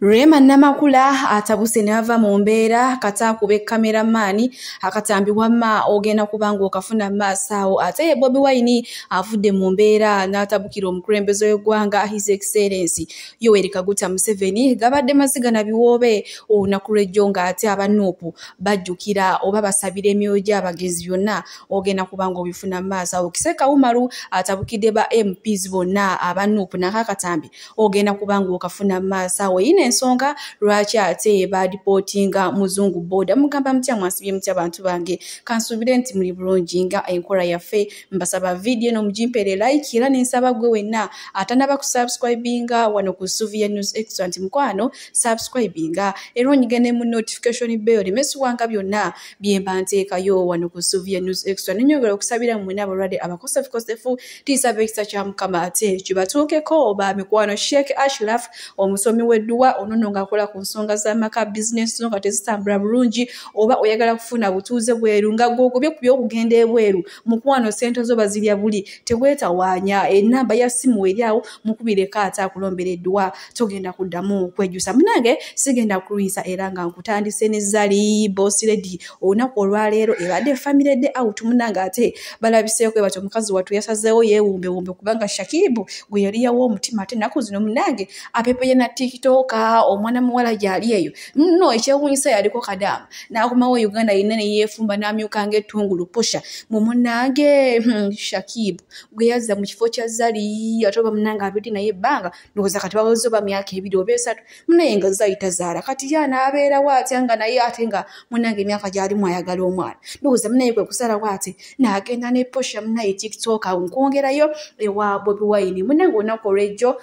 Rema Namakula atabuse ne ava mu mbeera kata kube kameramani akatambibwa ma ogenda kubanga okafuna masawo ate Bobi Wine avudde mu mbeera n'atabukira omukulembeze w'eggwanga His Excellency Yoweri Kaguta Museveni gabadde masigana biwoobe olunaku lw'ejjo nga ate abanuupu bajjukira oba basabira emyoyo gy'abagenzi byonna ogenda kubanga obifuna masawo. Kiseka Umaru atabukidde ba MPs bonna abanuupu n'akatambi ogenda kubanga okafuna masawo. Ensonga lwaki ate badipotinga muzungu boda mugamba mutya mwasibye mutya abantu bange kansubire nti muli bulungi nga enkola yaffe mbasaba video no mujimpere like era nensaba gwe wenna atanaba ku subscribinga wano ku Suvia News Extra nti mukwano subscribinga era onyigane mu notification bell limesu wanga byonna byemba nteekayo wano ku Suvia News Extra ninyongera okusabira mu nabo rade abakosefu tisabe ekisa kya mukama ate kibatuukeko ba mikwano Sheikh Ashraf omusomi w'edduwa onono ngakola ku nsonga z'amaka business zonga tezitambula bulungi oba oyagala kufuna butuuze bweru nga gogobye ku byokugenda ebweru mukwano sente zo bazirya buli teweetawaanya enamba ya simu eryawo mukubireko ate akulombereddwa togenda kuddamu kwejusa munange sigenda kulwisa era nga nkutandise ne Zali Boss Lady olunaku olwaleero ebadde family day out munange ate balabiseeko ebato omukazi watu yasazeewo yeewumbewumbe kubanga Shakibu gwe yali yawo omutima ate naku zino munange apepeye na TikTok omwana muwala gyali eyo nno ekyewunyisa yaliko kadamu n'akomawo Uganda yenna yeefumba n'amyuka ng'ettungulu pusha mu munnange Shakibu gwe yazza mu kifo kya Zali atoba munnange abiri naye ebbanga ndowooza kati bawoze oba myaka 2 oba 3 munaye nga zayita zaala kati yana abeerawo atya nga naye ate nga munnange emyaka gyalimu ayagala omwana ndowooza munaye kwe kusalawo ate n'agenda ne pusha munaye TikTok nkwongerayo ewa Bobi Wine munnange olunaku olw'ejjo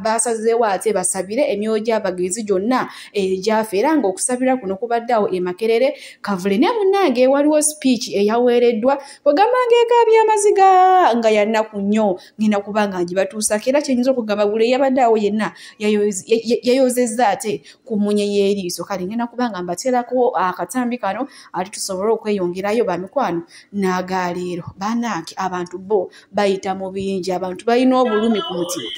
basazeewo ate basabire emyoyo gy'abagenzi gyonna egyafa era nga okusabira kuno kubaddeawo e Makerere Kavule ne munnange waliwo speech eyaweereddwa bwegamba ng'ekaabya amaziga nga yannaku nnyo ngenda kubanga ngibatuusako era kyenyinza okugamba buli eyabaddeawo yenna yayozezza ate ku munye y'eriiso kale ngenda kubanga mbateerako akatambi kano ate tusobole okweyongerayo bamikwano n'agaleero bannange abantu bo bayita mu bingi abantu balina obulumi ku mutima.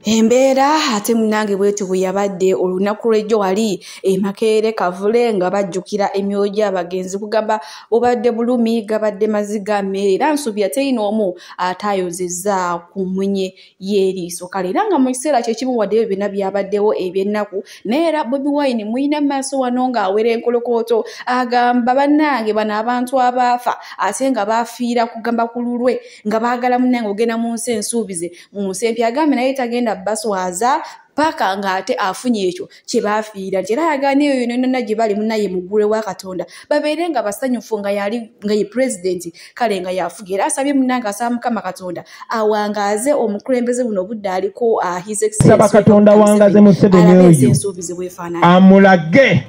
Embeera ate munange bwetu bwe yabadde olunaku lw'ejjo wali e Makerere Kavule nga bajjukira emyoyo gy'abagenzi kugamba obadde bulumi gabadde maziga mmere era nsubi ate inoomu atayozezza ku munye y'eriiso kale era nga mu kiseera kyekimu wadde ebyo byonna byabaddewo eby'ennaku naye era Bobi Wine muyina maaso wano ng'awera enkolokooto agamba bannange bano abantu abaafa ate nga baafiira kugamba ku lulwe nga baagala munnange ogenda mu nsi ensuubize mu nsi empya agambe naye tagenda baswaza paka nga ate afunye ekyo kye baafiira nti era yagaana eyo yonna gye bali munaye muggule wa Katonda babeere nga basanyufu nga ye pulezidenti kale nga yafuga era asabye munnange asaba Mukama Katonda awangaaze omukulembeze buno obudde aliko His Excellency saba Katonda awangaze Museveni oyo amulage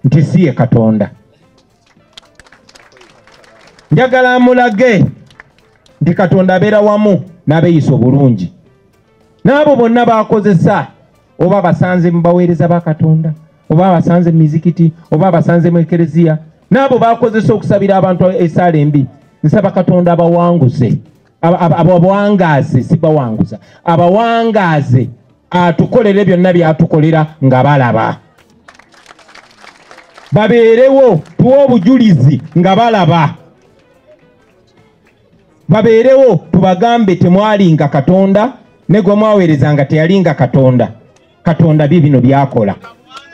nti si ye Katonda njagala amulage nti Katonda abeera wamu n'abeeyisa obulungi n'abo bonna bakozesa oba basanze mu baweereza ba Katonda oba basanze mu mizikiti oba basanze mu ekereziya n'abo bakozesa okusabira abantu esaala embi nsaba Katonda abawanguze abawangaze si bawanguza abawangaze atukolere byonna byatukolera nga balaba babeerewo tuwe obujulizi nga balaba babeerewo tubagambe temwalinga Katonda ne gwe mwaweerezanga teyalinga Katonda Katonda bino byakola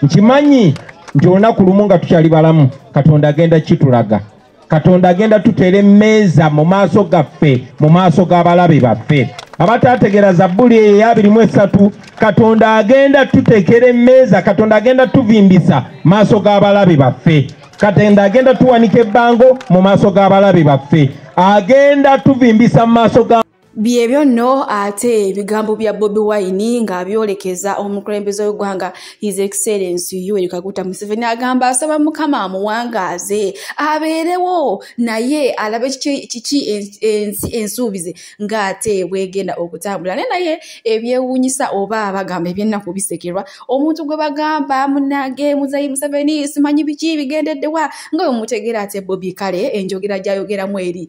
nkimanyi nti olunaku lumu nga tukyali balamu Katonda agenda kitulaga Katonda agenda tuteera emmeeza mu maaso gaffe mu maaso g'abalabe baffe abataategeera Zabbuli eya 23 Katonda agenda tuteekera emmeeza Katonda agenda tuvimbisa maaso g'abalabe baffe Katonda agenda tuwanika ebbango mu maaso g'abalabe baffe agenda tuvimbisa mu maaso ga Byebyo nno ate ebigambo bya Bobi Wine nga byolekeza omukulembeze w'eggwanga His Excellency Yoweri Kaguta Museveni agamba asaba Mukama amuwangaaze abeerewo naye alabe kiki ensuubize ng'ate bwegenda okutambula naye ebyewuunyisa oba abagamba ebyennaku bisekerwa omuntu gwe bagamba munnange Muzeeyi Museveni simanyi biki bigendeddewa nga omutegeera ate Bobi kale enjogera gy'ayogeramu eri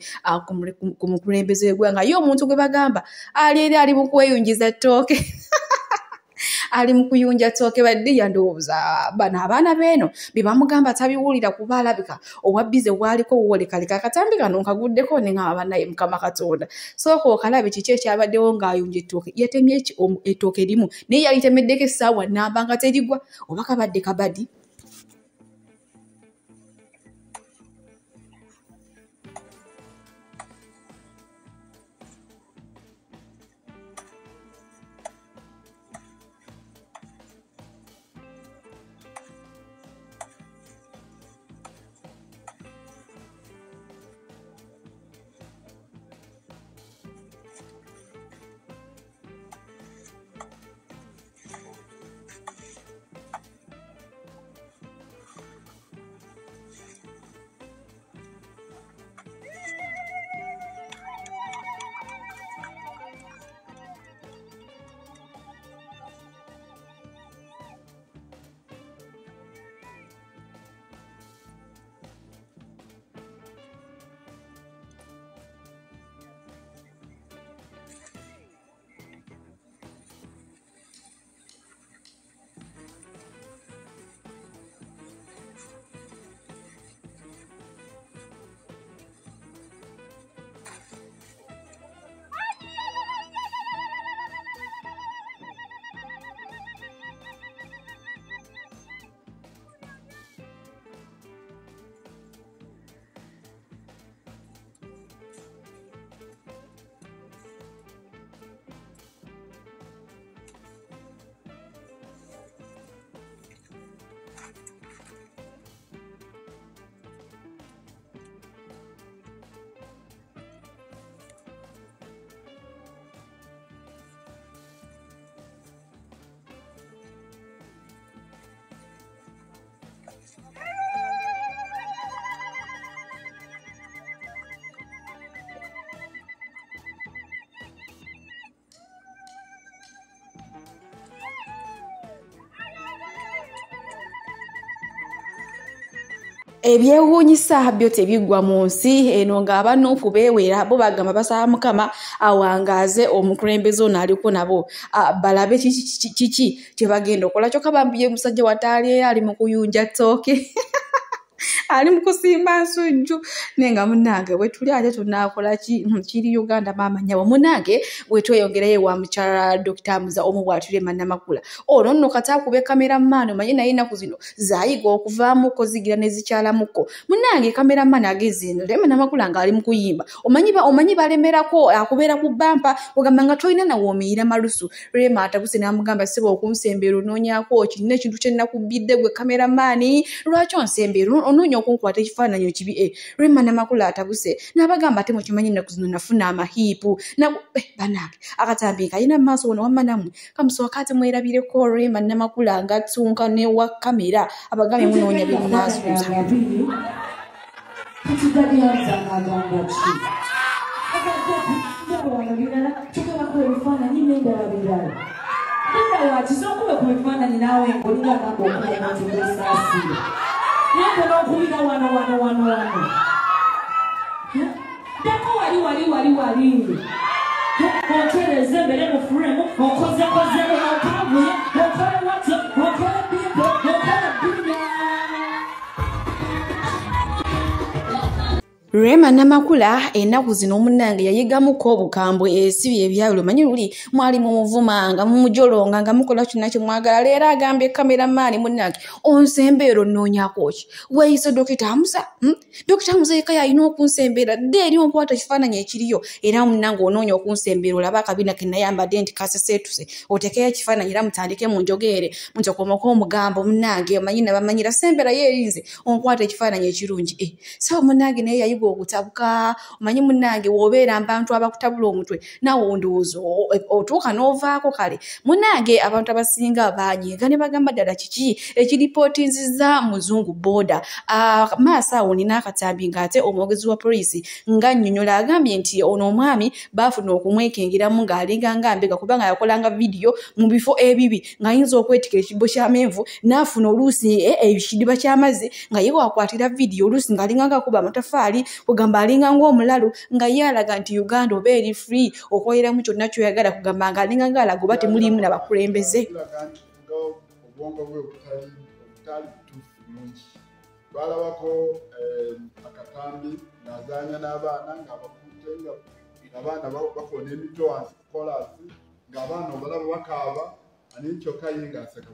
ku mukulembeze w'eggwanga yo omuntu bagamba ali mu kweyungiza ttooke ali mu kuyunja ttooke badde yandowooza bano abaana beeno bye bamugamba tabiwulira kuba alabika obwabbize bwaliko wuwolekaleka akatambi kano nkaguddeko ne ngamba bannaye Mukama Katonda sooka okalabe kiki ekyabaddewo ng'ayunja ettooke yatemye ettooke limu naye yalitemeddeko essaawa namba nga terigwa oba kabadde kabadi. Ebyewuunyisa byo tebiggwa mu nsi eno ng'abanuufu beewera bo bagamba basaba Mukama awangaaze omukulembeze ono aliko nabo balabe kiki kye bagenda okola kyokka bambye musajja wataali ali mu kuyunja ttooke ali mu kusimba nsujju nenga munnange bwe tuli ate tunaakola kiri Uganda maama nyawo munnange bwe tweyongerayo wa mukyala Dr. Muza omu bw'atulema Namakula ono nno kata akube kameraman omanyi naye ennaku zino zaayiga okuvaamuko zigira ne zikyalamuko munnange kameraman ageze eno Rema Namakula ng'ali mu kuyimba omanyi balemerako akubeera ku bampa ogamba nga tolina nawe omiyira malusu Rema atabuse n'amugamba ssebo okunsembera onoonyaako kirina ekintu kye nnakubbidde gwe kameraman lwaki onsembera onoonya okunkwata ekifaananyi kibi Rema Namakula atabuse n'abagamba ate mukimanyi ennaku zino nafuna amahiipu banange akatambi kayina maaso wano wamma nammwe kamusooka ate mwerabireko Rema Namakula ng'atunka ne wa kamera abagambye munoonya bye munaasuuza Rema Namakula ennaku zino munnange yayigamuko obukambwe si ebyawulo manyi luli mwali mu muvuma nga mumujolonga nga mukola kyonna kye mwagala leero agambye kameramani munnange onsembeera onnoonyako ki weeyise Dr. Musa Dr. Musa yekka yalina okunsembeera dde eri onkwata ekifaananyi ekiriyo era munnange onoonya okunsembeera olaba akabina ke nayambadde nti kaseseetuse otekeyo ekifaananyi era mutandike mu njogeere muntokomoko omugambo munnange omanyi nabamanyira sembera yeerinze onkwata ekifaananyi ekirungi so munnange naye yayiga okutabuka omanyi munnange wobeera abantu abakutabula omutwe nawe ondowooza otuuka n'ovaako kale munnange abantu abasinga banyiiga ne bagamba ddala kiki ekiripootinziza Muzungu Boda maaso awo nina akatambi ng'ate omwogezi wa poliisi nga nnyonnyola agambye nti ono omwami baafuna okumwekengeramu ng'alinga nga mbega kubanga yakolanga vidiyo mu bifo ebibi ng'ayinza okwetikira ekibbo ky'amenvu n'afuna oluusi ekidiba ky'amazzi nga ye wakwatira vidiyo oluusi ng'alinga nga kuba amatafaali kugamba alinga ng'omulalu nga ye alaga nti Uganda oba eri free okwoleramu kyonna ky'oyagala kugamba ng'alinga ng'alaga oba temulimu n'abakulembeze obwongo bwe obutali butuufu mungi balabako akatambi ng'azaanya n'abaana ng'abakutte ng'abaana bakona emitowansi kukolasi ng'abaana obalaba bakaaba ani kyokka ye ng'aseka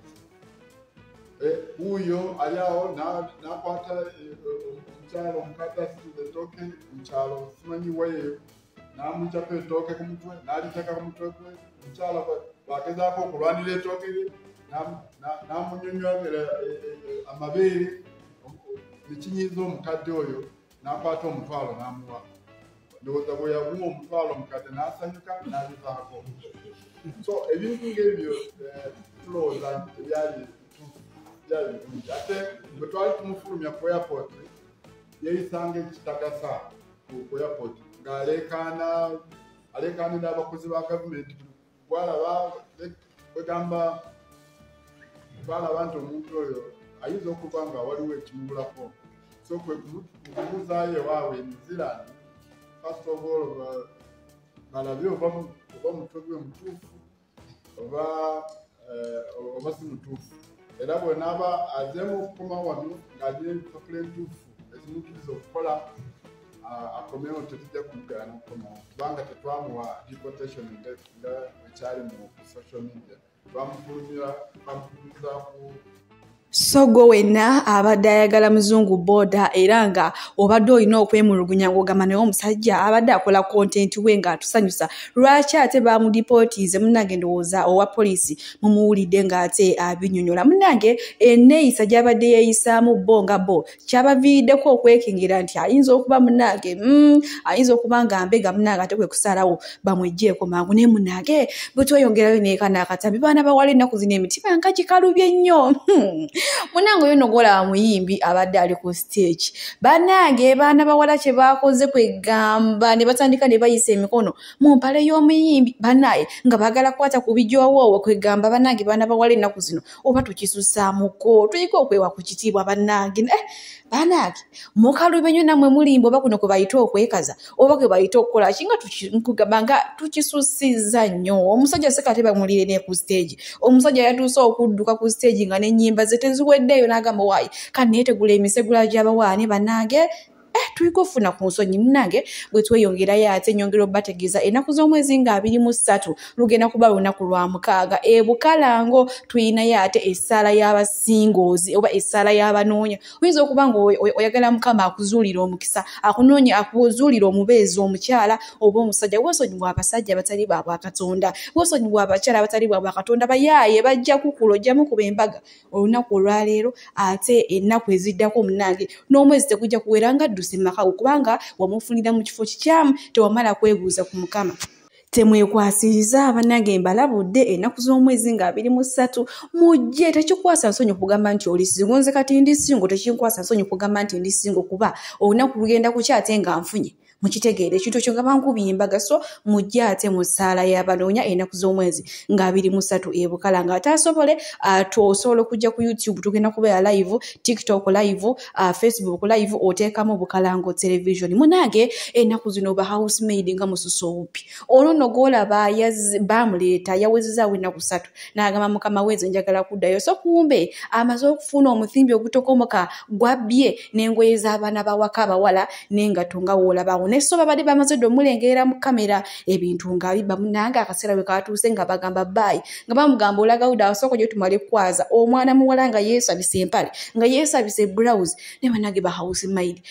uyo ali awo n'akwata omukyalo omukata asituza ettooke mukyalo simanyi weeyo n'amucapa ettooke ku mutwe n'aliteeka ku mutwe gwe omukyala bagezaako okulwanira ettooke lye n'amunyonywera amabeere nekinyiiza omukadde oyo n'akwata omutwalo n'amuwa ndowooza bwe yamuwa omutwalo omukadde n'asanyuka n'abivaako so ebintu ng'ebyo tulowooza ebyali birungi ate bwe twali tumufulumya ku airport yeyisanga ekitagasa ku airport ng'aleekaanira abakozi ba gavumenti bwalaba begamba balaba nti omuntu oyo ayinza okuba nga waliwo ekimubulako so kwe kumubuuzaayo ewaabwe e New Zealand first of all balabe oba mutwe gwe mutuufu oba si mutuufu era bwenaaba azeemu okukoma wano ng'alina empapula entuufu ezimukiriza okukola akomewo tetujja kumugala n'okukomawo kubanga tetwamuwa deportation nga ekyali mu social media twamufulumiza ku Sogo wenna abadde ayagala Muzungu Boda era nga obadde olina okwemulugunya ng'ogamba naye omusajja abadde akola content we ng'atusanyusa lwaki ate bamudipootize munnange ndowooza owa poliisi mumuwulidde ng'ate abinnyonnyola munnange enneeyisa gy'abadde yeeyisaamu bo nga bo kyabaviiriddeko okwekengera nti ayinza okuba munnange ayinza okuba nga mbega munnange ate kwe kusalawo bamweggyeko mangu naye munnange bwe tweyongerayo neekana akatambi baana bawala ennaku zino emitima nga gikalubye nnyo munango yo nogola muyimbi abadde ali ku stage banange baana bawala kye bakoze kwegamba ne batandika ne bayisa emikono mu mpale y'omuyimbi banaye nga bagala kwata ku bijoowo kwegamba banange baana bawala ennaku zino oba tukisussaamuko tuyika okwewa ku kitiibwa banange banange mukalube nnyo namwe mulimba oba kuno kwe bayita okwekaza oba kwe bayita okukola kinga nkugamba nga tukisussizza nnyo omusajja sekate bamulire ne ku stage omusajja yatuuse okudduka ku stage nga n'ennyimba ze teziweddeyo n'agamba waayi kati neetegula emisegula gy'abawaane bannange tuyika ofuna ku nsonyi munnange bwe tweyongerayo ate nnyongera obbategeeza ennaku z'omwezi nga 23 lugenda kuba lunaku lwa 6 Bukalango tuyinayo ate essaala y'abasingoozi oba essaala y'abanoonya oyinza okuba nga oyagala Mukama akuzuulira omukisa akunoonya akuzuulira omubeezi omukyala oba omusajja weesonyiwa abasajja abatali baabwe Katonda weesonyiwa abakyala abatali baabwe Katonda bayaaye bajja kukulo ojjamu kuba embaga olunaku olwaleero ate ennaku eziddako munnange n'omwezi tegujja kuwera nga makawo kubanga wamufunira mu kifo kikyamu tewamala kwebuuza ku Mukama temwekwasiriza abanage mbalabudde ennaku z'omwezi nga 23 mujje tekikwasa nsonyi okugamba nti oli sigonze kati ndi singo tekinkwasa nsonyi okugamba nti ndi singo kuba olunaku lugenda kukyate nga nfunye mukitegeere ekintu kyo nga bankubiyimbaga so mujje ate mu ssaala y'abanoonya ennaku z'omwezi nga 23 Bukalango atasobole osobola okujja ku YouTube tugenda kubeera live TikTok live Facebook live oteekamu Bukalango television munange ennaku zino ba housemaid nga mususo obupi ono nogolaba bamuleeta yawezezaawo ennaku 3 n'agamba Mukama weeze njagala kuddayo so kumbe amaze okufuna omuthimbi ogutokomoka gwabbye n'engoye z'abaana bawaka abawala n'engato nga woolabawo ne so babade bamaze do mulengera mu kamera ebintu nga biba munanga akasera we katuuse nga bagamba bye nga bamugamba olaga uda asoko je tumale kwaza omwana muwala nga yeesabise empale nga yeesabise blouse ne banage ba house maid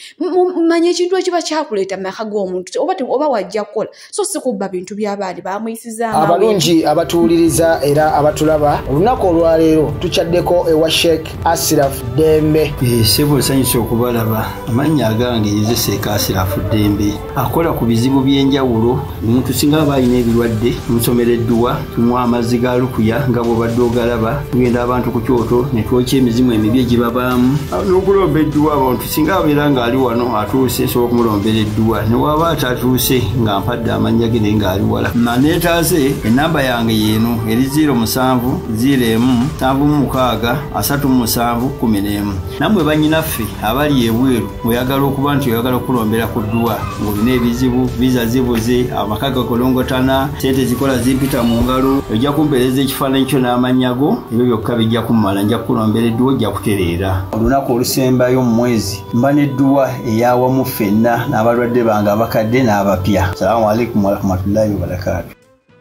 manye kintu ekiba kyakuleta maka g'omuntu oba wajja kola so sikubba bintu by'abandi bamuyisiza abalungi abatuuliriza era abatulaba olunaku olwaleero tuchaddeko ewa Sheikh Ashraf Dembe sebo sanyise okubalaba amanya agange yezeseeka Ashraf Dembe akola ku bizibu by'enjawulo omuntu singa abayina ebirwadde musomereddwa tumwa amazzi ga lukuya nga bw'obadde ogalaba tugenda abantu ku kyoto ne twokya emizimu emibi egibabaamu n'okulomba edduwa abantu singa abeera ng'ali wano atuuse sobola okumulombera edduwa ne waba atatuuse nga mpadde amannya ge naye ng'ali wala naneetaase ennamba yange yeeno eri 0701763711 nammwe bannyinaffe abali ebweru oyagala okuba nti oyagala okulombera ku dduwa ng'olina ebizibu viza zibuze amaka gakolongotana sente zikola zimpita mu ngalo ojja kumpeereza ekifaananyi kyo n'amannya go ebyo byokka bijja kummala nja kukulombera edduwa ojja kutereera olunaku olusembayo mu mwezi mba n'edduwa eyawamu ffenna n'abalwadde bange abakadde n'abapya. Assalamu alaikum warahmatullahi wabarakatuh.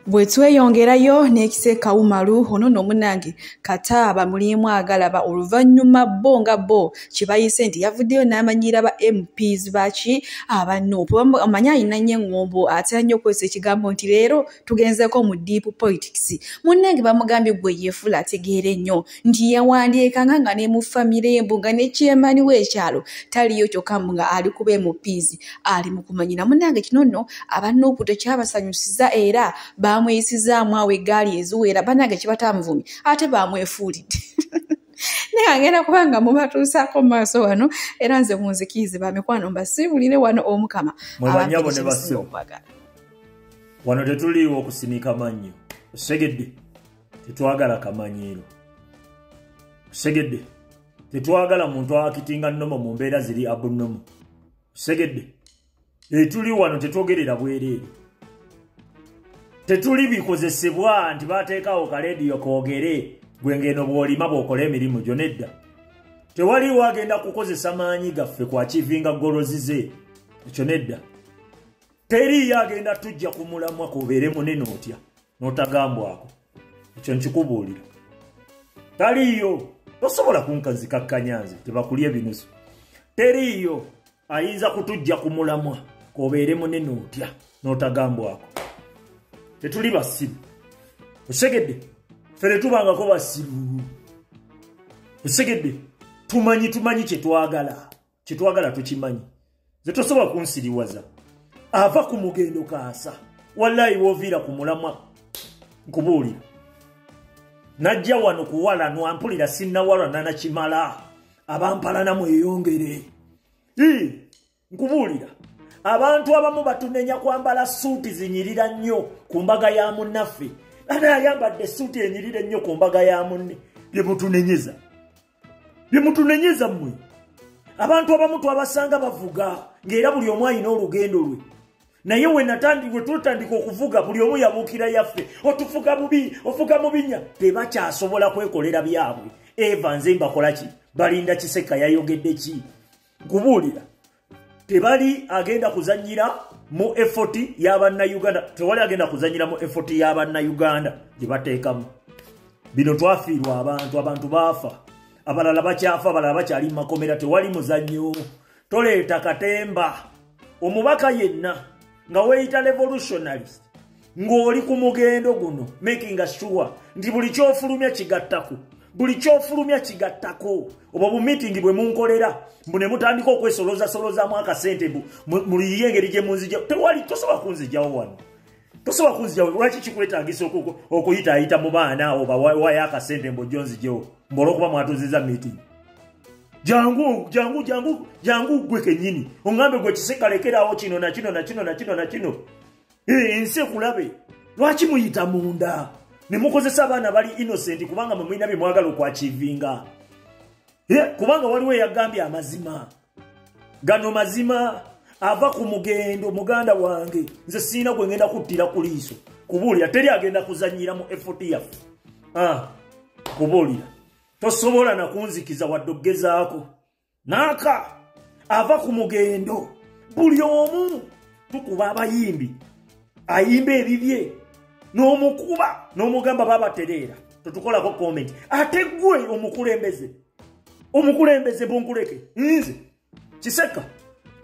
bwe tweyongerayo n'ekise kawumalu ono n'omunange Kataaba mulimu agalaba oluvannyuma bo nga bo kibayise nti yavuddeyo n'amanyira ba MPs baki abanupu amanya alina nnyo eŋŋombo atera nnyo okwesa ekigambo nti leero tugenzeeko mu deep politics munnange bamugambye gwe yeefula ategeere nnyo nti yawandiikanga nga ne mu famire embu nga ne chairman w'ekyalo taliyo kyokka mbu nga ali kuba MPs ali mu kumanyira munnange kino nno abanupu tekyabasanyusiza era bamweyisizaamu awo eggaali eziwera banage kibatamuvumi ate bamwefuulidde naye agenda kubanga mubatuusaako mu maaso wano era nze munzikiize bamikwano mbasiibulire wano omukama mwebanyabo ne basibu wano tetuliiwo okusinika mannyo osegedde tetwagala kamanyiiro osegedde tetwagala muntu akitinga nnomo mu mbeera ziri abunnomo osegedde etuli wano tetwogerera bwereere tetuli bikozesebwa nti bateekawo kalediyo koogere gwengeno bw'olima bw'okola emirimu gyo nedda tewaliwo agenda kukozesa maanyi gaffe kwakivinga golozize ekyo nedda teriyo agenda tujja ku mulamwa kobeere munene otya n'otagambwako ekyo nkikubuulira taliyo tosobola kunkazikakkanya nze tebakulya ebinusu teriyo ayinza kutujja ku mulamwa kobeere munene otya n'otagambwako tetuli basibu osegedde fere tubangako basibu osegedde tumanyi kyetwagala tukimanyi ze tosobola kunsiriwaza ava ku mugendo kaasa wallahi woviira ku mulamwa nkubuulira najja wano kuwala nwampulira sinnawalwa nanakimala abampalana mweyongere nkubuulira abantu abamu batunenya kwambala suuti zinyirira nnyo ku mbaga ya munnaffe ana ayambadde suuti enyirira ennyo ku mbaga ya munne byemutunenyeza mmwe abantu abamu twabasanga bavuga ng'era buli omu alina olugendo lwe naye we tutandika okuvuga buli omu yabuukira yaffe otufuga bubi ofuga mu binnya tebakyasobola kwekolera byabwe eva nze mbakola ki balinda kiseka yayogedde ki nkubuulira tebali agenda kuzanyira mu effort y'Abannayuganda tewali agenda kuzanyira mu effort y'Abannayuganda gye bateekamu bino twafiirwa abantu baafa abalala bakyafa abalala bakyali mu makomera tewali muzannyo toleeta katemba omubaka yenna nga weeyita revolutionalist ng'oli ku mugendo guno making sure nti buli kyofulumya kigattako oba mu meeting bwe munkolera mbu ne mutandika okwesolozaamu akasente muliye engeri gye munzija tewali tosobola kunzijawo wano tosobola kunzijawo lwaki kikwetaagisa okuyitaayita mu baana oba wayo akasente mbu ojjo nzijewo mbola okuba mwatuziza meeting jangu gwe kennyini oŋŋambe gwe kisekalekerawo kino nakino ensi ekulabe lwaki muyita munda ne mukozesa abaana bali innocent kubanga mwe mulina bye mwagala okwakivinga kubanga waliwo eyagambye amazima gano mazima ava ku mugendo muganda wange nze siina gwe ngenda kuttira ku liiso kubuulira teri agenda kuzanyira mu effort yaffe kubuulira tosobola nakunzikiza wadde oggezaako naaka ava ku mugendo buli omu tukuba abayimbi ayimba ebibye n'omukuba n'omugamba babatereera tetukolako comment ate gwe omukulembeze bunkuleke nze Kiseka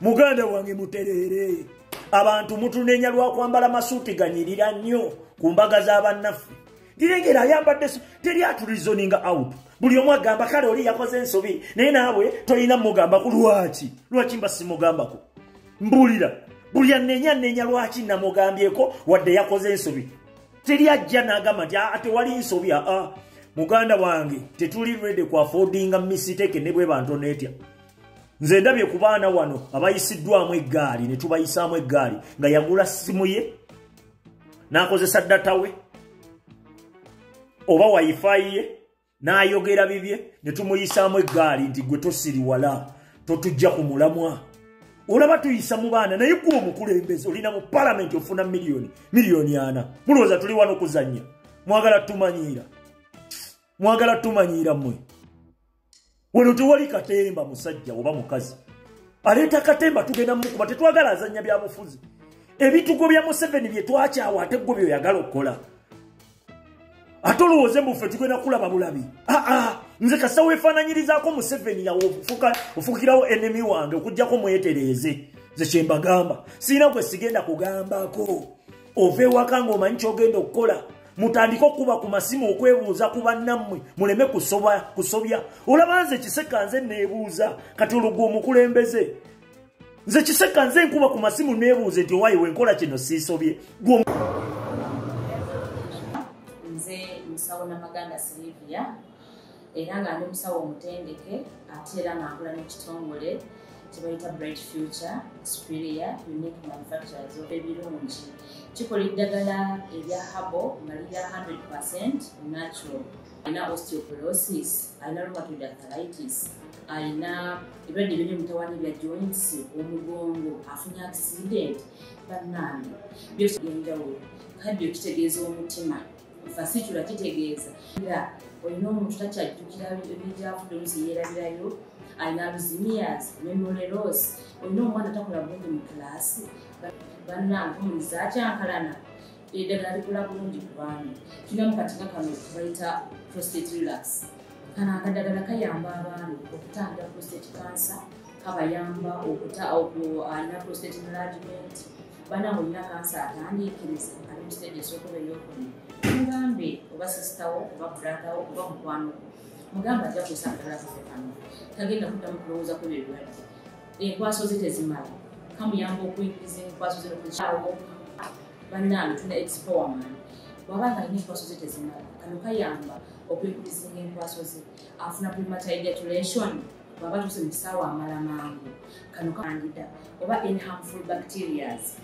muganda wange mutereere abantu mutunenya lwa kwambala masuuti ganyirira nnyo ku mbaga z'abannaffe direngera ayambadde teri atulizoninga out buli omu agamba kale oli yakoze ensobi naye naawe tolina mugamba ku lwaki mba simugambako mbulira buli anenya lwaki namugambyeko wadde yakoze ensobi teri ajja n'agamba nti ate wali nsobi muganda wange tetuli ready ku affordinga mistake ne bwe bantu netya nze ndabye ku baana wano abayisiddwamu eggaali ne tubayisaamu eggaali nga yagula simu ye n'akozesa data we oba wifi ye n'ayogera bibye ne tumuyisaamu eggaali nti gwe tosiriwala totujja ku mulamwa olaba tuyisa mu baana naye gwe omukulembeze olina mu palamenti ofuna miliyoni 4 mulowooza tuli wano kuzannya mwagala tumanyiira mmwe wano tewali katemba musajja oba mukazi aleeta katemba tugenda mukuba tetwagala azannya byabufuzi ebitugo bya Museveni bye twakyawa ate gwe byoyagala okukola ate olowooze muffe tugenda kulaba bulabi nze kasa weefaananyirizaako Museveni yawe ofukirawo enemy wange okujjako mwetereeze ze kyembagamba siina gwe sigenda kugambako ova ewaka ng'omanyi kyogenda okukola mutandika okuba ku masimu okwebuuza ku bannammwe muleme kusobya olaba nze Kiseka nze neebuuza kati olwo omukulembeze nze Kiseka nze nkuba ku masimu neebuuze nti owaye wenkola kino siisobye nze musawo Namaganda Sylvia era nga ndi musawo omutendeke ate era nga nkola n'ekitongole kibayita Bright Future Superior Unique Manufacturers ebirungi kikola eddagala erya habo nga lirya 100% natural. Alina osteoporosis, alina rheumatoid arthritis, alina ebirwadde by'omutawaana bya joints, omugongo, afunye accident, bannange byose byenjawulo. Kadi okitegeeza omutima fasitula kitegeeza era olina omuntu takyajjukira ebyafudde oluusi yeerabirayo, alina alzheimer's, memory loss, olina omwana takola bulungi mu kilaasi bannange omuliza akyankalana eddagala likola bulungi ku baana. Tulina mu katinga kano bayita prostate relax. Kano akadagala kayamba abaana okutangira prostate cancer, kabayamba alina prostate enlargement, bannange olina kansa atandiikiriza ali mu stage esookola eyokubiri. Mugambe oba sisitawo oba bratawo oba mukwano mugamba ajja kusa akadagala kafe kano kagenda kuddamu kulowooza ku ebirwadde. Enkwaso ze tezimala kamuyamba okuyigiriza enkwaso ze okukyawo bannange tuna expowerman bw'abanga alina enkwaso ze tezimala kano kayamba okuyigiriza enkwaso ze afuna premature ejaculation bw'aba tuse mu kisaawa amala mangu kano kandida oba any harmful bacterias